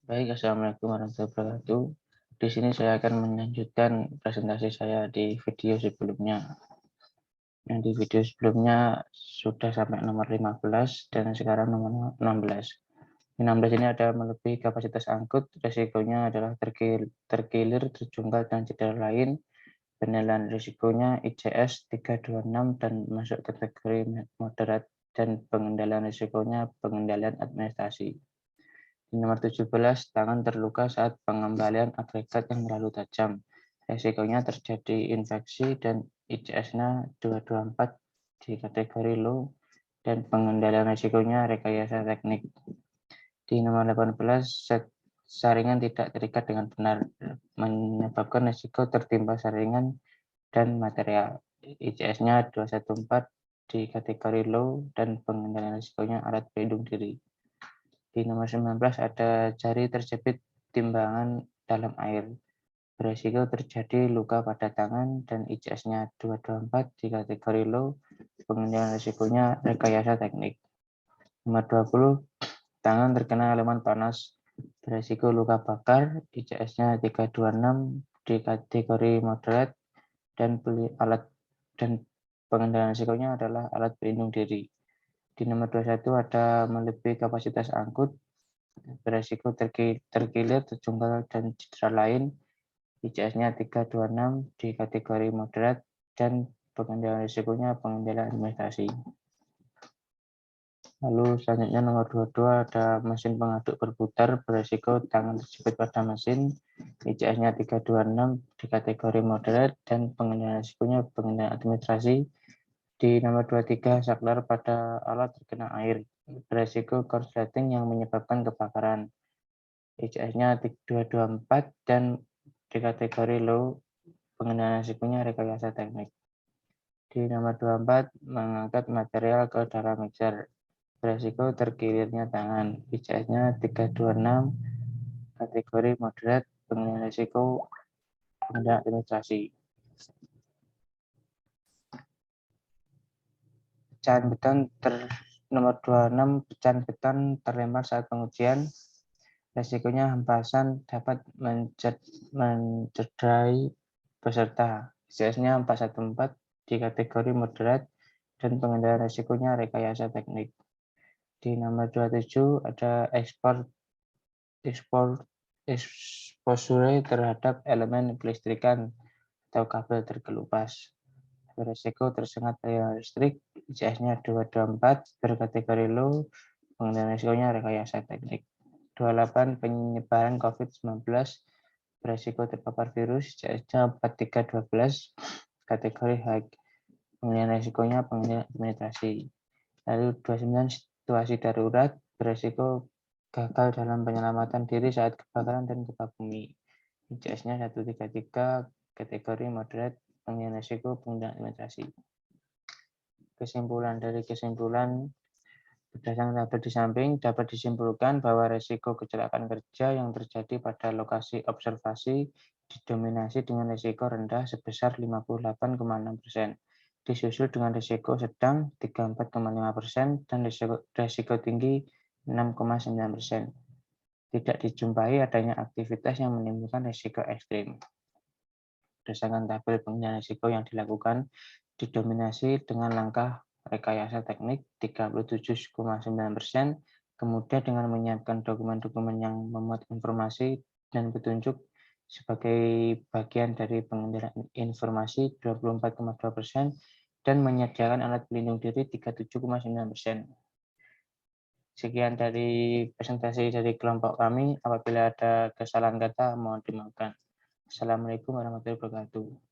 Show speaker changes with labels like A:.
A: Baik, Assalamualaikum warahmatullahi wabarakatuh. Di sini saya akan melanjutkan presentasi saya di video sebelumnya. Yang di video sebelumnya sudah sampai nomor 15 dan sekarang nomor 16. Di 16 ini ada melebihi kapasitas angkut, resikonya adalah terkilir, terjungkal, dan cedera lain. Penilaian risikonya ICS 326 dan masuk kategori moderat, dan pengendalian risikonya pengendalian administrasi. Di nomor 17, tangan terluka saat pengembalian agregat yang terlalu tajam. Resikonya terjadi infeksi dan ICS-nya 224 di kategori low, dan pengendalian risikonya rekayasa teknik. Di nomor 18, saringan tidak terikat dengan benar menyebabkan risiko tertimpa saringan dan material. ICS-nya 214 di kategori low, dan pengendalian risikonya alat pelindung diri. Di nomor 19 ada jari terjepit timbangan dalam air. Beresiko terjadi luka pada tangan dan ICS-nya 224 di kategori low, pengendalian risikonya rekayasa teknik. Nomor 20, tangan terkena elemen panas. Beresiko luka bakar, ICS-nya 326 di kategori moderat, dan pengendalian risikonya adalah alat pelindung diri. Di nomor 21 ada melebihi kapasitas angkut, beresiko terkilir, terjungkal, dan cedera lain. ICS-nya 326 di kategori moderat, dan pengendalian risikonya pengendalian administrasi. Lalu selanjutnya nomor 22 ada mesin pengaduk berputar, beresiko tangan terjepit pada mesin. ICS-nya 326 di kategori moderat, dan pengendalian risikonya pengendalian administrasi. Di nomor 23, saklar pada alat terkena air. Beresiko korsleting yang menyebabkan kebakaran. ICS-nya 224 dan di kategori low, pengendalian risikonya rekayasa teknik. Di nomor 24, mengangkat material ke dalam mixer. Beresiko terkilirnya tangan. ICS-nya 326, kategori moderat, pengendalian risiko pengendalian administrasi. Pecahan beton nomor 26, pecahan beton terlempar saat pengujian. Resikonya hempasan dapat mencederai peserta. ICS-nya 414 di kategori moderat, dan pengendalian risikonya rekayasa teknik. Di nomor 27 ada exposure terhadap elemen kelistrikan atau kabel terkelupas. Beresiko tersengat aliran listrik. ICS-nya 224 berkategori low, pengendalian risikonya rekayasa teknik. 28, penyebaran COVID-19, beresiko terpapar virus. ICS-nya 4312, kategori high, pengendalian risikonya pengendalian administrasi. Lalu 29, situasi darurat, beresiko gagal dalam penyelamatan diri saat kebakaran dan gempa bumi. ICS-nya 133, kategori moderat, pengendalian risiko pengendalian administrasi. Kesimpulan berdasarkan tabel di samping, dapat disimpulkan bahwa risiko kecelakaan kerja yang terjadi pada lokasi observasi didominasi dengan risiko rendah sebesar 58,6%, disusul dengan risiko sedang 34,5%, dan risiko tinggi 6,9%. Tidak dijumpai adanya aktivitas yang menimbulkan risiko ekstrim. Berdasarkan tabel pengendalian risiko yang dilakukan, didominasi dengan langkah rekayasa teknik 37,9%, kemudian dengan menyiapkan dokumen-dokumen yang memuat informasi dan petunjuk sebagai bagian dari pengendalian informasi 24,2%, dan menyediakan alat pelindung diri 37,9%. Sekian dari presentasi dari kelompok kami. Apabila ada kesalahan kata, mohon dimaafkan. Assalamualaikum warahmatullahi wabarakatuh.